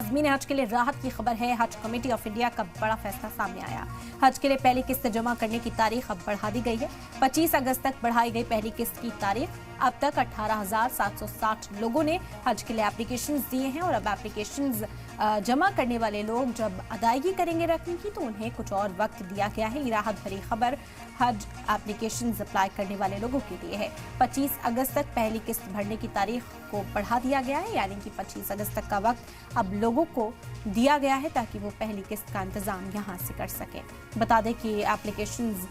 आज़मीन हज के लिए राहत की खबर है। हज कमेटी ऑफ इंडिया का बड़ा फैसला सामने आया। हज के लिए पहली किस्त जमा करने की तारीख अब बढ़ा दी गई है। 25 अगस्त तक बढ़ाई गई पहली किस्त की तारीख। अब तक 18,760 लोगों ने हज के लिए एप्लीकेशंस दिए हैं और अब एप्लीकेशंस जमा करने वाले लोग जब अदायगी करेंगे रकम की तो उन्हें कुछ और वक्त दिया गया है। ये राहत भरी खबर हज एप्लीकेशंस अप्लाई करने वाले लोगों के लिए है। 25 अगस्त तक पहली किस्त भरने की तारीख को बढ़ा दिया गया है, यानी कि 25 अगस्त तक का वक्त अब लोगों को दिया गया है ताकि वो पहली किस्त का इंतजाम यहां से कर सकें। बता दें कि एप्लीकेशंस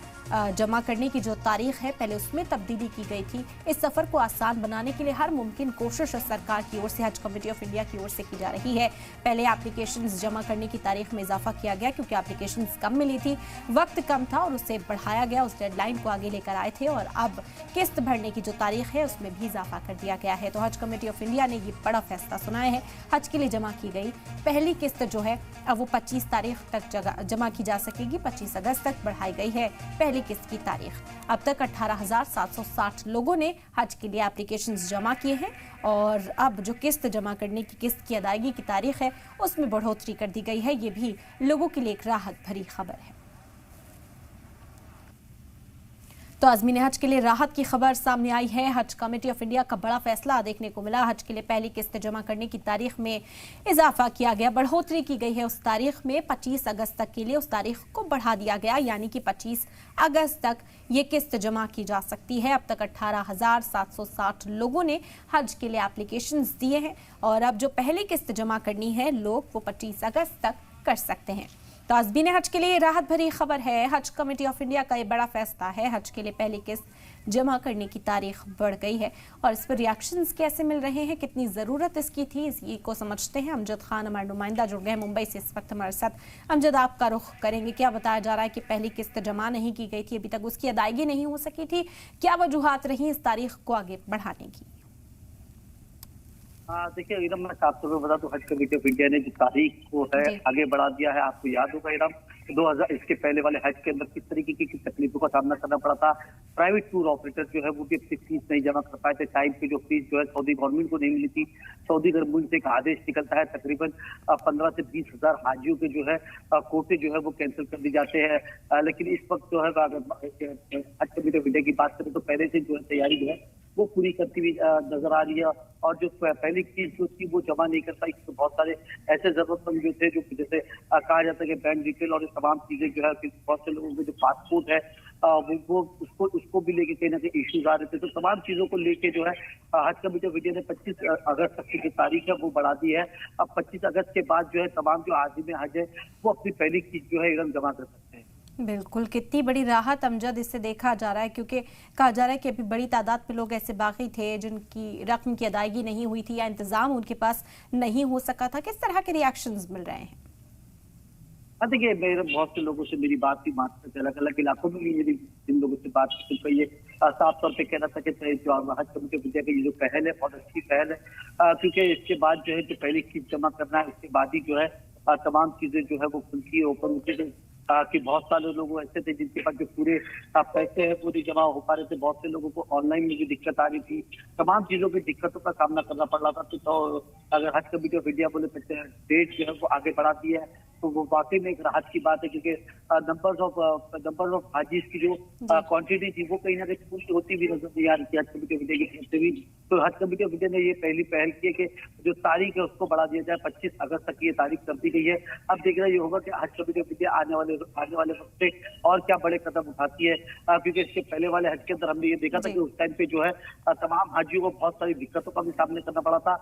जमा करने की जो तारीख है पहले उसमें तब्दीली की गई थी। इस सफर को आसान बनाने के लिए हर मुमकिन कोशिश सरकार की ओर से हज कमेटी ऑफ इंडिया की ओर से की जा रही है। पहले एप्लीकेशंस जमा करने की तारीख में इजाफा किया गया क्योंकि एप्लीकेशंस कम मिली थी, वक्त कम था और उसे बढ़ाया गया, उस डेडलाइन को आगे लेकर आए थे और अब किस्त भरने की जो तारीख है उसमें भी इजाफा कर दिया गया है। तो हज कमेटी ऑफ इंडिया ने ये बड़ा फैसला सुनाया है। हज के लिए जमा की गई पहली किस्त जो है अब वो 25 तारीख तक जमा की जा सकेगी। 25 अगस्त तक बढ़ाई गई है पहली किस्त की तारीख। अब तक 18,760 लोगों ने हज के लिए एप्लीकेशंस जमा किए हैं और अब जो किस्त जमा करने की किस्त की अदायगी की तारीख है उसमें बढ़ोतरी कर दी गई है। ये भी लोगों के लिए एक राहत भरी खबर है। तो आज़मीन हज के लिए राहत की खबर सामने आई है। हज कमेटी ऑफ इंडिया का बड़ा फैसला देखने को मिला। हज के लिए पहली किस्त जमा करने की तारीख में इजाफा किया गया, बढ़ोतरी की गई है उस तारीख में। 25 अगस्त तक के लिए उस तारीख को बढ़ा दिया गया, यानी कि 25 अगस्त तक ये किस्त जमा की जा सकती है। अब तक 18,760 लोगों ने हज के लिए एप्लीकेशंस दिए हैं और अब जो पहली किस्त जमा करनी है लोग वो 25 अगस्त तक कर सकते हैं। तो आज़मीन हज के लिए राहत भरी खबर है। हज कमेटी ऑफ इंडिया का ये बड़ा फैसला है। हज के लिए पहली किस्त जमा करने की तारीख बढ़ गई है और इस पर रिएक्शंस कैसे मिल रहे हैं, कितनी ज़रूरत इसकी थी, इसी को समझते हैं। अमजद खान हमारे नुमाइंदा जुड़ गए मुंबई से इस वक्त हमारे साथ। अमजद, आपका रुख करेंगे। क्या बताया जा रहा है कि पहली किस्त जमा नहीं की गई थी, अभी तक उसकी अदायगी नहीं हो सकी थी, क्या वजूहात रही इस तारीख को आगे बढ़ाने की? देखिए इरम, मैं साफ तौर पर बता दूं, हज कमेटी ऑफ इंडिया ने जो तारीख को है आगे बढ़ा दिया है। आपको याद होगा इरम, 2000 इसके पहले वाले हज के अंदर किस तरीके की तकलीफों का सामना करना पड़ा था। प्राइवेट टूर ऑपरेटर जो है वो भी अपनी फीस नहीं जमा कर पाए थे। टाइम पे जो फीस जो है सऊदी गवर्नमेंट को नहीं मिली थी। सऊदी गवर्नमेंट से एक आदेश निकलता है, तकरीबन 15 से 20,000 हाजियों के जो है कोटे जो है वो कैंसिल कर दी जाते हैं। लेकिन इस वक्त जो है हज कमेटी ऑफ इंडिया की बात करें तो पहले से जो है तैयारी जो है वो पूरी करती हुई नजर आ रही है और जो पहली चीज जो थी वो जमा नहीं कर पाई। तो बहुत सारे ऐसे जरूरतमंद जो थे, जो जैसे कहा जाता है कि बैंक डिटेल और तमाम चीजें जो है, बहुत से लोगों के जो पासपोर्ट है वो उसको भी लेके कहीं ना कहीं इश्यूज आ रहे थे। तो तमाम चीजों को लेके जो है हज कमेटी ऑफ इंडिया ने 25 अगस्त तक की जो तारीख है वो बढ़ा दी है। अब 25 अगस्त के बाद जो है तमाम जो आज़िम हज है वो अपनी पहली किस्त जो है एकदम जमा कर सकते हैं। बिल्कुल, कितनी बड़ी राहत अमजद इससे देखा जा रहा है, क्योंकि कहा जा रहा है कि अभी बड़ी तादाद में लोग ऐसे बाकी थे जिनकी रकम की अदायगी नहीं हुई थी या इंतजाम उनके पास नहीं हो सका था। किस तरह के रिएक्शंस मिल रहे हैं? देखिए, मेरे बहुत से लोगों से मेरी बात की अलग अलग इलाकों में मेरी जिन लोगों से बात की, ये साफ तौर पे कहना था कि जो हज कमेटी ऑफ इंडिया की जो पहल है बहुत अच्छी पहल है, क्योंकि इसके बाद जो है जो पहली किस्त जमा करना है उसके बाद ही जो है तमाम चीजें जो है वो खुलती है ओपन होती है। कि बहुत सारे लोग ऐसे थे जिनके पास जो पूरे पैसे हैं वो नहीं जमा हो पा रहे थे। बहुत से लोगों को ऑनलाइन में भी दिक्कत आ रही थी, तमाम चीजों की दिक्कतों का सामना करना पड़ रहा था। तो अगर हज कमेटी ऑफ इंडिया बोले डेट जो है वो आगे बढ़ा दी है तो वो वाकई में एक राहत की बात है, क्योंकि नंबर ऑफ हाजीज की जो क्वांटिटी थी वो कहीं ना कहीं पूरी होती भी नजर नहीं आ रही थी हज कमेटी ऑफ इंडिया की तरफ से भी। तो हज कमेटी ऑफ इंडिया ने ये पहली पहल की है कि जो तारीख है उसको बढ़ा दिया जाए, 25 अगस्त तक ये तारीख कर दी गई है। अब देखना ये होगा कि हज कमेटी ऑफ इंडिया आने वाले वक्त पे और क्या बड़े कदम उठाती है, क्योंकि इसके पहले वाले हज के अंदर हमने ये देखा था कि उस टाइम पे जो है तमाम हाजियों को बहुत सारी दिक्कतों का भी सामना करना पड़ा था।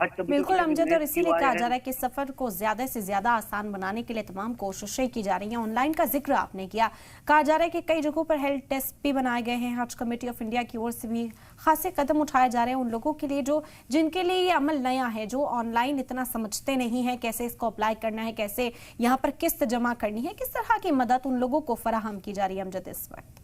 हज कमेटी बिल्कुल अमजद, और इसीलिए कहा जा रहा है कि सफर को ज्यादा से ज्यादा आसान बनाने के लिए तमाम कोशिशें की जा रही हैं। ऑनलाइन का जिक्र आपने किया, कहा जा रहा है कि कई जगहों पर हेल्थ टेस्ट भी बनाए गए हैं। हज कमेटी ऑफ इंडिया की ओर से भी खासे कदम उठाए जा रहे हैं उन लोगों के लिए जो जिनके लिए ये अमल नया है, जो ऑनलाइन इतना समझते नहीं है कैसे इसको अप्लाई करना है, कैसे यहाँ पर किस्त जमा करनी है। किस तरह की मदद उन लोगों को फराहम की जा रही है अमजद इस वक्त?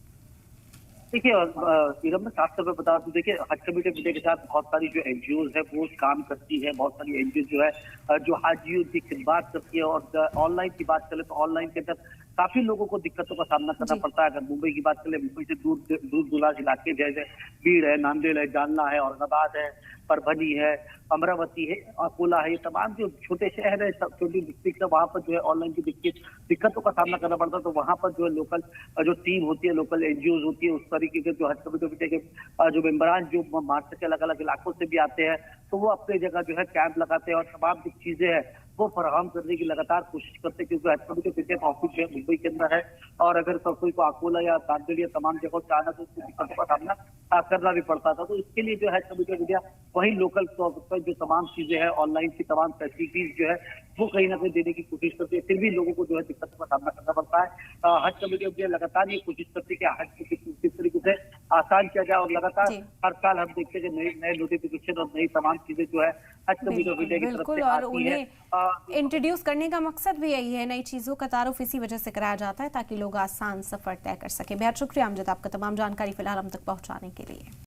देखिए इरम, मैं साफ तौर पर बता दूं, देखिए हज कमेटी ऑफ इंडिया के साथ बहुत सारी जो एनजीओ है वो काम करती है। बहुत सारी एनजीओ जो है जो हाजियों की खिदमत करती है और ऑनलाइन की बात करें तो ऑनलाइन के अंदर काफी लोगों को दिक्कतों का सामना करना पड़ता है। अगर मुंबई की बात करें, मुंबई से दूर दूराज इलाके जैसे बीड़ है, नांदेड़ है, जालना है, औरंगाबाद है, परभनी है, अमरावती है, अकोला है, ये तमाम जो छोटे शहर है, छोटी डिस्ट्रिक्ट है, वहाँ पर जो है ऑनलाइन की दिक्कतों का सामना करना पड़ता है। तो वहाँ पर जो है लोकल जो टीम होती है, लोकल एनजीओ होती है, उस तरीके के जो हज कमेटी के जो मेंबरान जो महाराष्ट्र के अलग अलग इलाकों से भी आते हैं, तो वो अपनी जगह जो है कैंप लगाते हैं और तमाम जो चीजें हैं वो फराहम करने की लगातार कोशिश करते हैं, क्योंकि हज कमेटी का ऑफिस जो है मुंबई के अंदर है और अगर कोई को अकोला या नांदेड़ या तमाम जगहों से आना तो उसको दिक्कतों का सामना करना भी पड़ता था। तो इसके लिए जो है हज कमेटी ऑफ इंडिया वही लोकल तौर पर जो तमाम चीजें हैं, ऑनलाइन की तमाम फैसिलिटीज जो है वो कहीं ना कहीं देने की कोशिश करती है, फिर भी लोगों को जो है दिक्कतों का सामना करना पड़ता है। हज कमेटी ऑफ इंडिया लगातार ये कोशिश करती है कि हज को किस तरीके से आसान किया जाए और लगातार हर साल हम देखते हैं कि नए नोटिफिकेशन और नई तमाम चीजें जो है हज कमेटी ऑफ इंडिया की तरफ से आती है। इंट्रोड्यूस करने का मकसद भी यही है, नई चीजों का तारुफ इसी वजह से कराया जाता है ताकि लोग आसान सफर तय कर सके। बेहद शुक्रिया अमजद आपका तमाम जानकारी फिलहाल हम तक पहुंचाने के लिए।